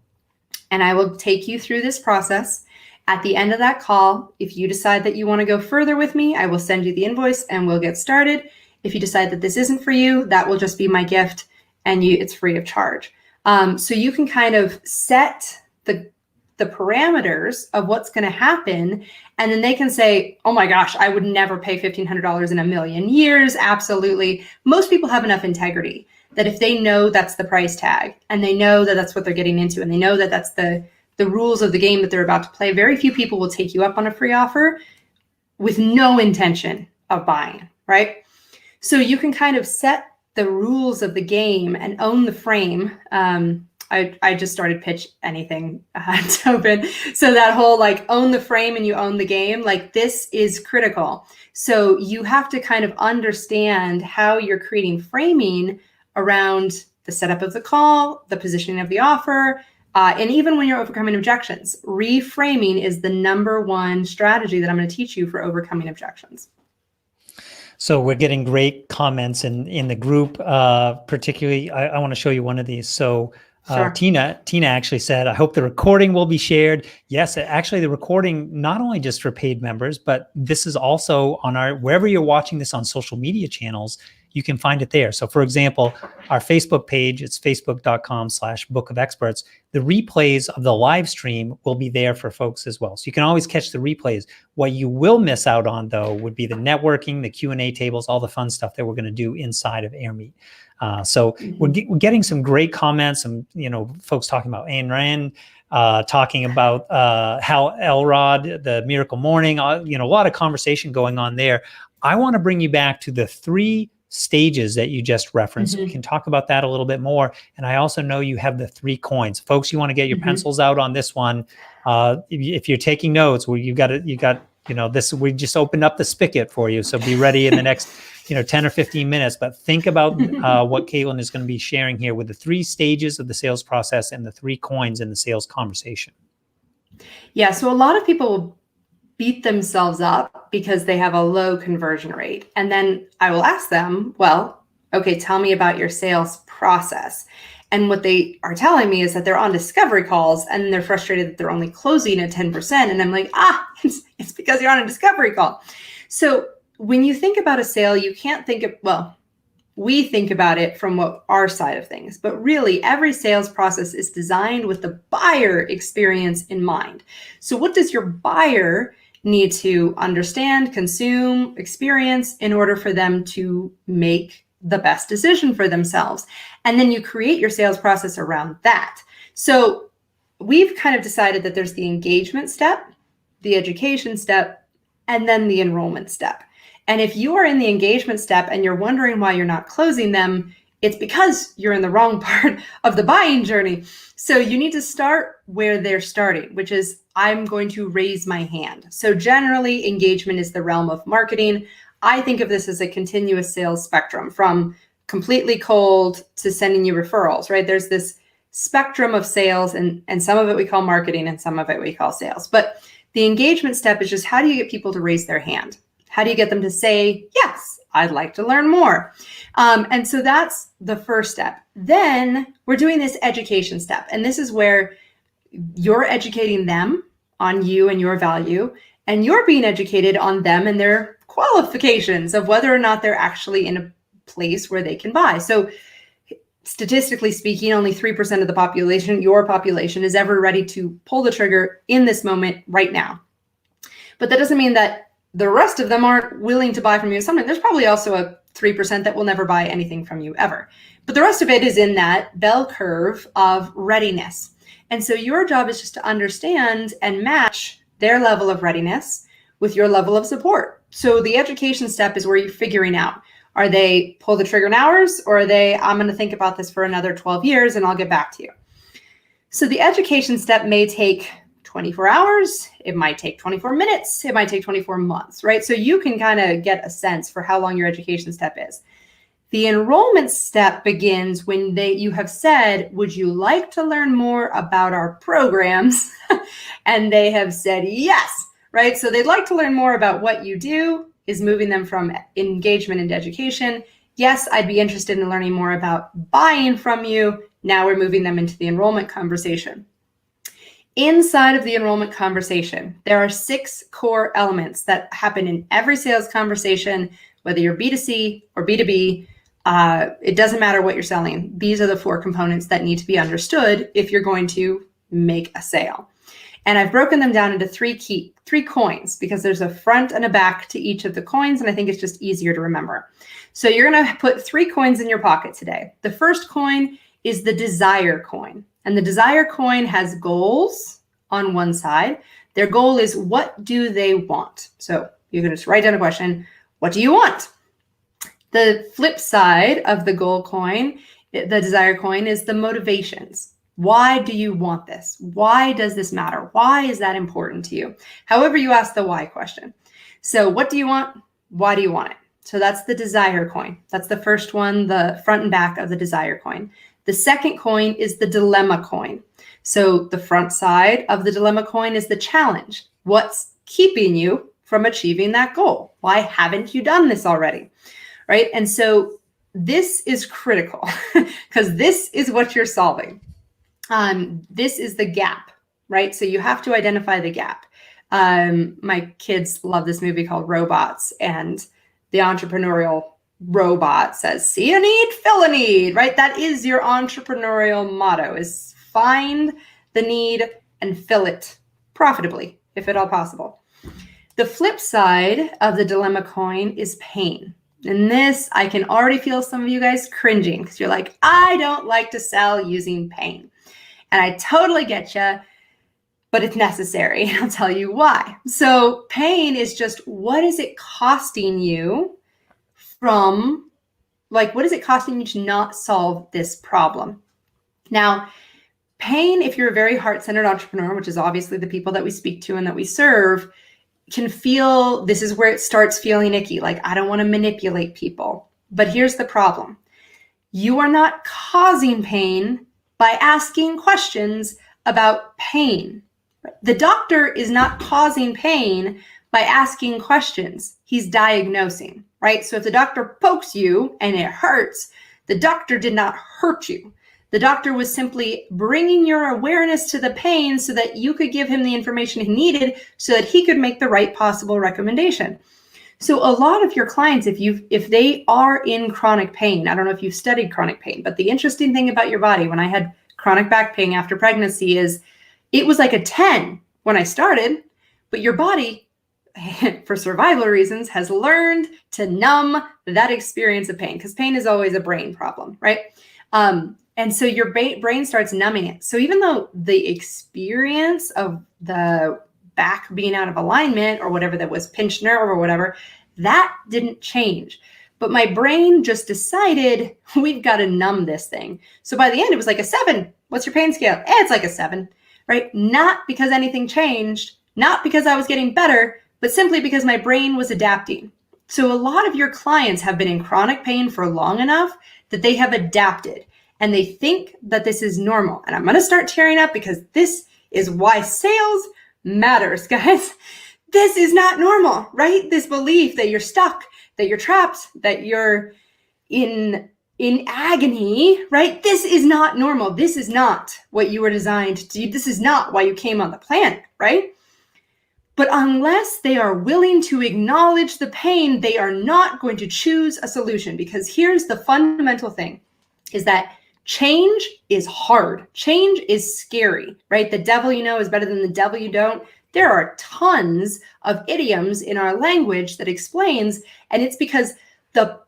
and I will take you through this process. At the end of that call, if you decide that you want to go further with me, I will send you the invoice and we'll get started. If you decide that this isn't for you, that will just be my gift, and it's free of charge. So you can kind of set the parameters of what's going to happen, and then they can say, oh my gosh, I would never pay $1,500 in a million years. Absolutely. Most people have enough integrity that if they know that's the price tag, and they know that that's what they're getting into, and they know that that's the rules of the game that they're about to play, very few people will take you up on a free offer with no intention of buying, right? So you can kind of set the rules of the game and own the frame. I just started Pitch Anything, Tobin. So that whole like own the frame and you own the game, like this is critical. So you have to kind of understand how you're creating framing around the setup of the call, the positioning of the offer, and even when you're overcoming objections. Reframing is the #1 strategy that I'm going to teach you for overcoming objections. So we're getting great comments in the group, particularly. I want to show you one of these. So Sure. Tina actually said, I hope the recording will be shared. Yes, actually the recording, not only just for paid members, but this is also on wherever you're watching this on social media channels, you can find it there. So for example, our Facebook page, it's facebook.com/Book of Experts. The replays of the live stream will be there for folks as well. So you can always catch the replays. What you will miss out on though, would be the networking, the Q&A tables, all the fun stuff that we're going to do inside of AirMeet. So we're getting some great comments, and folks talking about Ayn Rand, talking about Hal Elrod, the Miracle Morning, a lot of conversation going on there. I want to bring you back to the 3 stages that you just referenced. We can talk about that a little bit more. And I also know you have the 3 coins. Folks, you want to get your pencils out on this one. If you're taking notes, well, you got this, we just opened up the spigot for you. So be ready in the next 10 or 15 minutes, but think about what Caitlin is going to be sharing here with the 3 stages of the sales process and the 3 coins in the sales conversation. Yeah. So a lot of people will beat themselves up because they have a low conversion rate. And then I will ask them, well, okay, tell me about your sales process. And what they are telling me is that they're on discovery calls and they're frustrated that they're only closing at 10%. And I'm like, it's because you're on a discovery call. So when you think about a sale, you can't think of, we think about it from our side of things, but really every sales process is designed with the buyer experience in mind. So what does your buyer need to understand, consume, experience in order for them to make the best decision for themselves? And then you create your sales process around that. So we've kind of decided that there's the engagement step, the education step, and then the enrollment step. And if you are in the engagement step and you're wondering why you're not closing them, it's because you're in the wrong part of the buying journey. So you need to start where they're starting, which is I'm going to raise my hand. So generally, engagement is the realm of marketing. I think of this as a continuous sales spectrum, from completely cold to sending you referrals, right? There's this spectrum of sales, and some of it we call marketing and some of it we call sales. But the engagement step is just, how do you get people to raise their hand? How do you get them to say, yes, I'd like to learn more? And so that's the first step. Then we're doing this education step. And this is where you're educating them on you and your value, and you're being educated on them and their qualifications of whether or not they're actually in a place where they can buy. So statistically speaking, only 3% of the population, your population, is ever ready to pull the trigger in this moment right now. But that doesn't mean that the rest of them aren't willing to buy from you. Sometimes there's probably also a 3% that will never buy anything from you ever. But the rest of it is in that bell curve of readiness. And so your job is just to understand and match their level of readiness with your level of support. So the education step is where you're figuring out, Are they pull the trigger in hours, or are they, I'm going to think about this for another 12 years and I'll get back to you? So the education step may take 24 hours. It might take 24 minutes. It might take 24 months, right? So you can kind of get a sense for how long your education step is. The enrollment step begins when you have said, would you like to learn more about our programs? And they have said yes, right? So they'd like to learn more about what you do, is moving them from engagement into education. Yes, I'd be interested in learning more about buying from you. Now we're moving them into the enrollment conversation. Inside of the enrollment conversation, there are 6 core elements that happen in every sales conversation, whether you're B2C or B2B. It doesn't matter what you're selling. These are the 4 components that need to be understood if you're going to make a sale. And I've broken them down into 3 coins, because there's a front and a back to each of the coins. And I think it's just easier to remember. So you're going to put 3 coins in your pocket today. The first coin is the desire coin. And the desire coin has goals on one side. Their goal is, what do they want? So you can just write down a question. What do you want? The flip side of the goal coin, the desire coin, is the motivations. Why do you want this? Why does this matter? Why is that important to you? However you ask the why question. So what do you want? Why do you want it? So that's the desire coin. That's the first one, the front and back of the desire coin. The second coin is the dilemma coin. So the front side of the dilemma coin is the challenge. What's keeping you from achieving that goal? Why haven't you done this already? Right? And so this is critical because this is what you're solving. This is the gap, right? So you have to identify the gap. My kids love this movie called Robots, and the entrepreneurial robot says, see a need, fill a need, right? That is your entrepreneurial motto, is find the need and fill it profitably, if at all possible. The flip side of the dilemma coin is pain. And this, I can already feel some of you guys cringing because you're like, I don't like to sell using pain. And I totally get you, but it's necessary. I'll tell you why. So pain is just, what is it costing you from, like, what is it costing you to not solve this problem? Now, pain, if you're a very heart-centered entrepreneur, which is obviously the people that we speak to and that we serve, can feel, this is where it starts feeling icky. Like, I don't want to manipulate people. But here's the problem. You are not causing pain by asking questions about pain. The doctor is not causing pain by asking questions. He's diagnosing, right? So if the doctor pokes you and it hurts, the doctor did not hurt you. The doctor was simply bringing your awareness to the pain so that you could give him the information he needed so that he could make the right possible recommendation. So a lot of your clients, if they are in chronic pain, I don't know if you've studied chronic pain, but the interesting thing about your body, when I had chronic back pain after pregnancy, is it was like a 10 when I started, but your body, for survival reasons, has learned to numb that experience of pain, because pain is always a brain problem, right? And so your brain starts numbing it. So even though the experience of the back being out of alignment or whatever, that was pinched nerve or whatever, that didn't change. But my brain just decided we've got to numb this thing. So by the end, it was like a 7. What's your pain scale? It's like a 7, right? Not because anything changed, not because I was getting better, but simply because my brain was adapting. So a lot of your clients have been in chronic pain for long enough that they have adapted. And they think that this is normal. And I'm going to start tearing up because this is why sales matters, guys. This is not normal, right? This belief that you're stuck, that you're trapped, that you're in agony, right? This is not normal. This is not what you were designed to do. This is not why you came on the planet, right? But unless they are willing to acknowledge the pain, they are not going to choose a solution. Because here's the fundamental thing, is that change is hard. Change is scary, right? The devil you know is better than the devil you don't. There are tons of idioms in our language that explains, and it's because the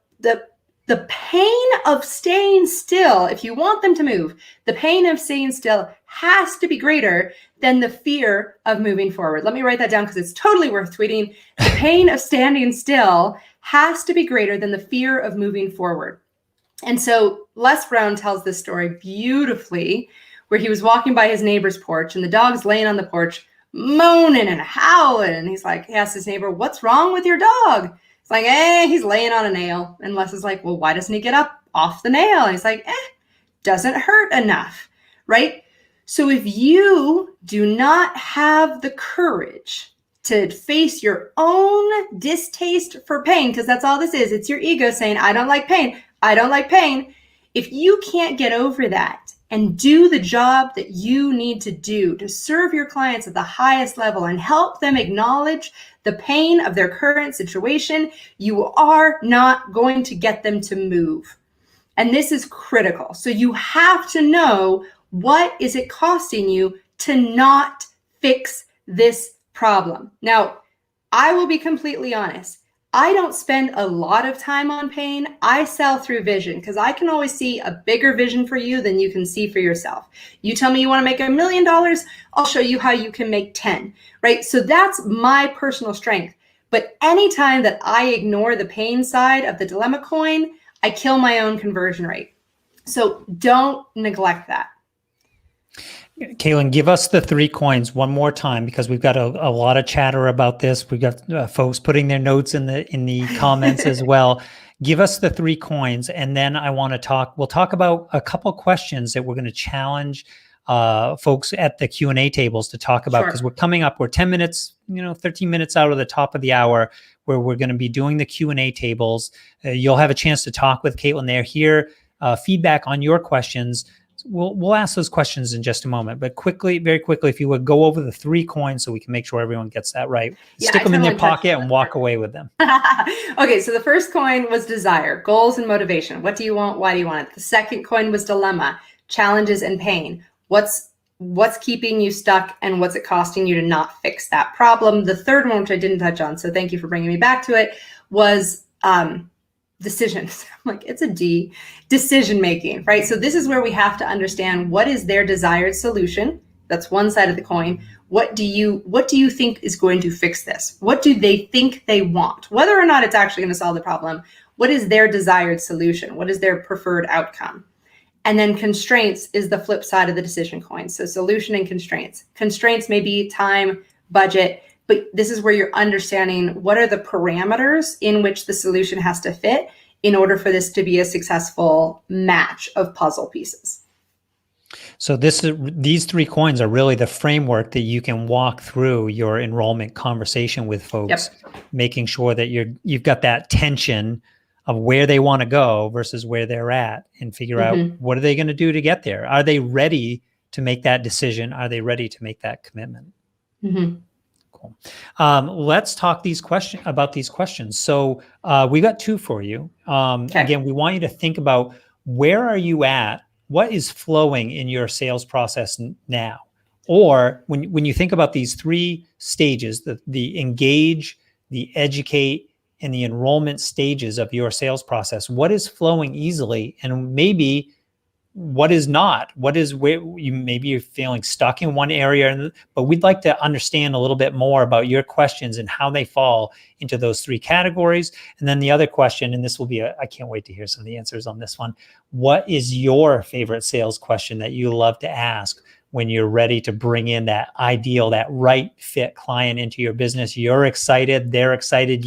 pain of staying still, if you want them to move, the pain of staying still has to be greater than the fear of moving forward. Let me write that down because it's totally worth tweeting. The pain of standing still has to be greater than the fear of moving forward. And so Les Brown tells this story beautifully, where he was walking by his neighbor's porch and the dog's laying on the porch moaning and howling. And he asked his neighbor, "What's wrong with your dog?" It's like, he's laying on a nail. And Les is like, "Well, why doesn't he get up off the nail?" And he's like, doesn't hurt enough, right? So if you do not have the courage to face your own distaste for pain, because that's all this is, it's your ego saying, I don't like pain, I don't like pain. If you can't get over that and do the job that you need to do to serve your clients at the highest level and help them acknowledge the pain of their current situation, you are not going to get them to move. And this is critical. So you have to know, what is it costing you to not fix this problem? Now, I will be completely honest. I don't spend a lot of time on pain. I sell through vision because I can always see a bigger vision for you than you can see for yourself. You tell me you want to make $1 million, I'll show you how you can make 10, right? So that's my personal strength. But anytime that I ignore the pain side of the dilemma coin, I kill my own conversion rate. So don't neglect that. Kaylin, give us the 3 coins one more time, because we've got a lot of chatter about this. We've got folks putting their notes in the comments as well. Give us the 3 coins, and then we'll talk about a couple questions that we're going to challenge folks at the Q&A tables to talk about, because we're 10 minutes, 13 minutes out of the top of the hour, where we're going to be doing the Q&A tables. You'll have a chance to talk with Caitlin there, hear feedback on your questions. We'll ask those questions in just a moment, but very quickly, if you would go over the 3 coins so we can make sure everyone gets that right. Yeah, Stick them in your pocket and walk away with them. Okay, so the first coin was desire, goals and motivation. What do you want? Why do you want it? The second coin was dilemma, challenges and pain. What's keeping you stuck, and what's it costing you to not fix that problem? The third one, which I didn't touch on, so thank you for bringing me back to it, was decisions. I'm like, it's a D, decision making, right? So this is where we have to understand, what is their desired solution? That's one side of the coin. What do you think is going to fix this? What do they think they want? Whether or not it's actually going to solve the problem, what is their desired solution? What is their preferred outcome? And then constraints is the flip side of the decision coin. So solution and constraints. Constraints may be time, budget, but this is where you're understanding, what are the parameters in which the solution has to fit in order for this to be a successful match of puzzle pieces. So these 3 coins are really the framework that you can walk through your enrollment conversation with folks, making sure that you've got that tension of where they want to go versus where they're at, and figure out, what are they going to do to get there? Are they ready to make that decision? Are they ready to make that commitment? Cool. Let's talk about these questions. So we got 2 for you. Again, we want you to think about, where are you at? What is flowing in your sales process now? Or when you think about these 3 stages, the engage, the educate, and the enrollment stages of your sales process, what is flowing easily, and maybe what is not? What is where maybe you're feeling stuck in one area, but we'd like to understand a little bit more about your questions and how they fall into those 3 categories. And then the other question, and this will be I can't wait to hear some of the answers on this one. What is your favorite sales question that you love to ask when you're ready to bring in that ideal, that right fit client into your business? You're excited, they're excited,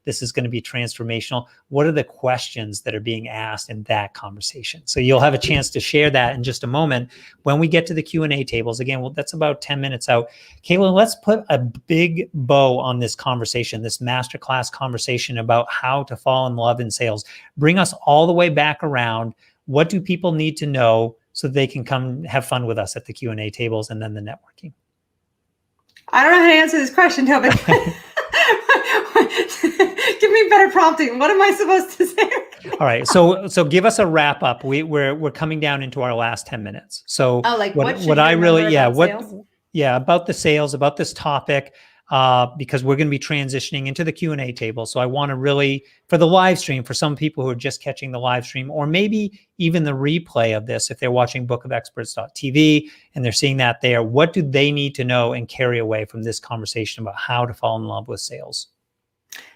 this is going to be transformational. What are the questions that are being asked in that conversation? So you'll have a chance to share that in just a moment when we get to the Q&A tables. Again, that's about 10 minutes out. Caitlin, let's put a big bow on this conversation, this masterclass conversation about how to fall in love in sales. Bring us all the way back around. What do people need to know so they can come have fun with us at the Q&A tables and then the networking? I don't know how to answer this question, Toby. Give me better prompting. What am I supposed to say? All right. So give us a wrap up. We're coming down into our last 10 minutes. So about the sales, about this topic, because we're going to be transitioning into the Q&A table. So I want to really, for the live stream, for some people who are just catching the live stream, or maybe even the replay of this, if they're watching bookofexperts.tv and they're seeing that there, what do they need to know and carry away from this conversation about how to fall in love with sales?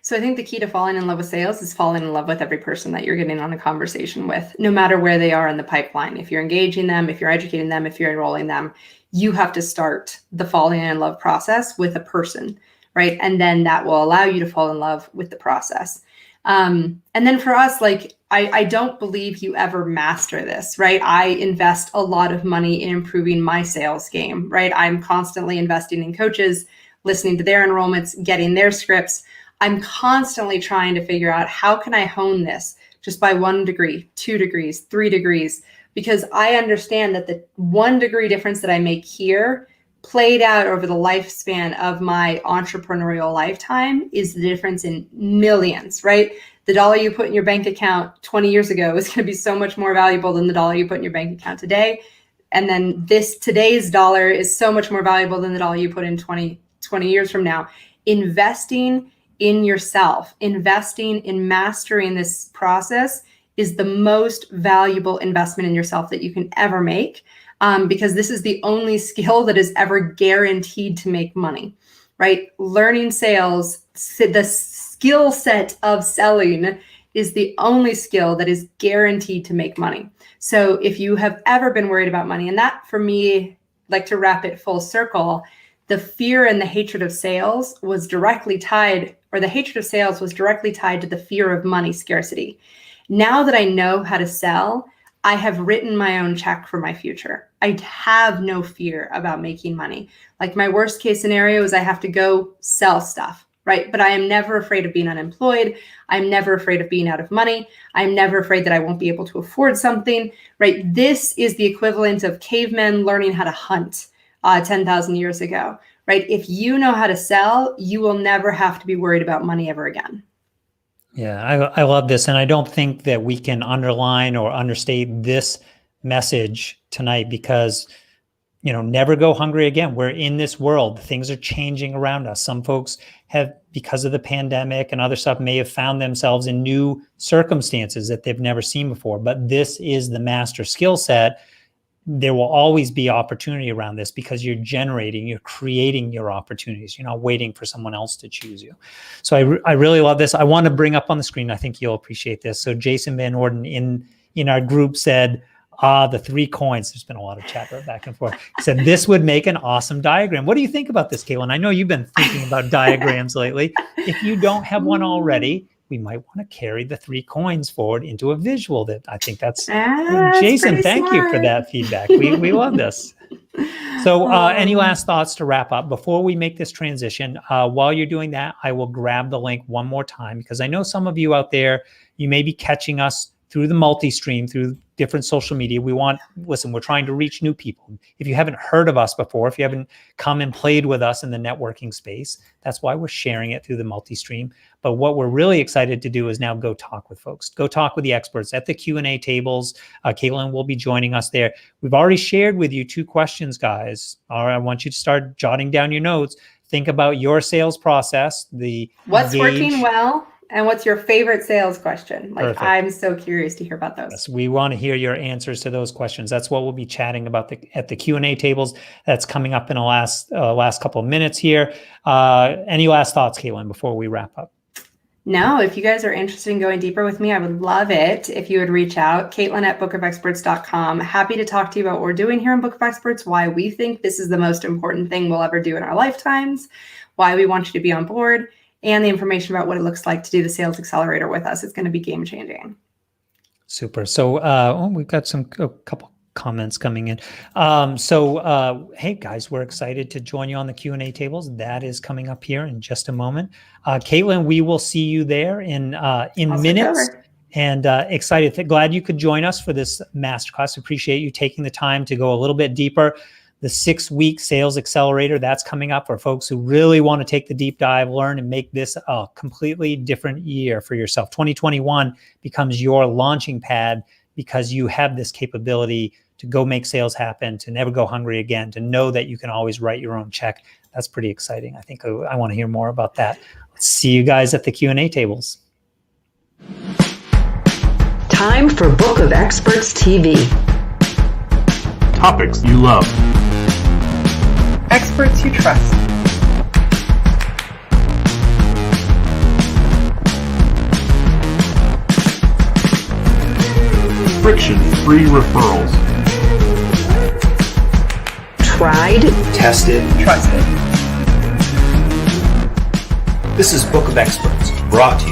So I think the key to falling in love with sales is falling in love with every person that you're getting on a conversation with, no matter where they are in the pipeline. If you're engaging them, if you're educating them, if you're enrolling them, you have to start the falling in love process with a person, right? And then that will allow you to fall in love with the process. And then for us, like, I don't believe you ever master this, right? I invest a lot of money in improving my sales game, right? I'm constantly investing in coaches, listening to their enrollments, getting their scripts. I'm constantly trying to figure out, how can I hone this just by 1 degree, 2 degrees, 3 degrees, because I understand that the 1 degree difference that I make here played out over the lifespan of my entrepreneurial lifetime is the difference in millions, right? The dollar you put in your bank account 20 years ago is going to be so much more valuable than the dollar you put in your bank account today. And then today's dollar is so much more valuable than the dollar you put in 20 years from now. Investing in yourself, investing in mastering this process is the most valuable investment in yourself that you can ever make, because this is the only skill that is ever guaranteed to make money, right? Learning sales, the skill set of selling is the only skill that is guaranteed to make money. So if you have ever been worried about money, and that for me, like to wrap it full circle, the fear and the hatred of sales was directly tied, or the hatred of sales was directly tied to the fear of money scarcity. Now that I know how to sell, I have written my own check for my future. I have no fear about making money. Like, my worst case scenario is I have to go sell stuff, right? But I am never afraid of being unemployed. I'm never afraid of being out of money. I'm never afraid that I won't be able to afford something, right? This is the equivalent of cavemen learning how to hunt 10,000 years ago, right? If you know how to sell, you will never have to be worried about money ever again. Yeah, I love this. And I don't think that we can underline or understate this message tonight, because, never go hungry again. We're in this world. Things are changing around us. Some folks have, because of the pandemic and other stuff, may have found themselves in new circumstances that they've never seen before. But this is the master skill set. There will always be opportunity around this, because you're creating your opportunities. You're not waiting for someone else to choose you. So I really love this. I want to bring up on the screen, I think you'll appreciate this. So Jason Van Orden in our group said, the 3 coins. There's been a lot of chat back and forth. He said, this would make an awesome diagram. What do you think about this, Caitlin? I know you've been thinking about diagrams lately. If you don't have one already, we might want to carry the 3 coins forward into a visual. That I think that's Jason, thank you for that feedback. We love this. So any last thoughts to wrap up before we make this transition? While you're doing that, I will grab the link one more time, because I know some of you out there, you may be catching us through the multi-stream, through different social media. We're trying to reach new people. If you haven't heard of us before, if you haven't come and played with us in the networking space, that's why we're sharing it through the multi-stream. But what we're really excited to do is now go talk with folks, go talk with the experts at the Q&A tables. Caitlin will be joining us there. We've already shared with you 2 questions, guys. All right, I want you to start jotting down your notes. Think about your sales process, what's working well, and what's your favorite sales question? Like, Perfect. I'm so curious to hear about those. Yes, we want to hear your answers to those questions. That's what we'll be chatting about at the Q&A tables. That's coming up in the last couple of minutes here. Any last thoughts, Caitlin, before we wrap up? No, if you guys are interested in going deeper with me, I would love it if you would reach out, Caitlin@bookofexperts.com. Happy to talk to you about what we're doing here in Book of Experts, why we think this is the most important thing we'll ever do in our lifetimes, why we want you to be on board, and the information about what it looks like to do the Sales Accelerator with us. It's going to be game changing. Super. So we've got a couple comments coming in. Hey guys, we're excited to join you on the Q&A tables. That is coming up here in just a moment. Caitlin, we will see you there in minutes. And excited, glad you could join us for this masterclass. Appreciate you taking the time to go a little bit deeper. The 6-week Sales Accelerator, that's coming up for folks who really want to take the deep dive, learn, and make this a completely different year for yourself. 2021 becomes your launching pad, because you have this capability to go make sales happen, to never go hungry again, to know that you can always write your own check. That's pretty exciting. I think I want to hear more about that. Let's see you guys at the Q&A tables. Time for Book of Experts TV. Topics you love. Experts you trust. friction-free referrals. Tried, Tested. Trusted. This is Book of Experts, brought to you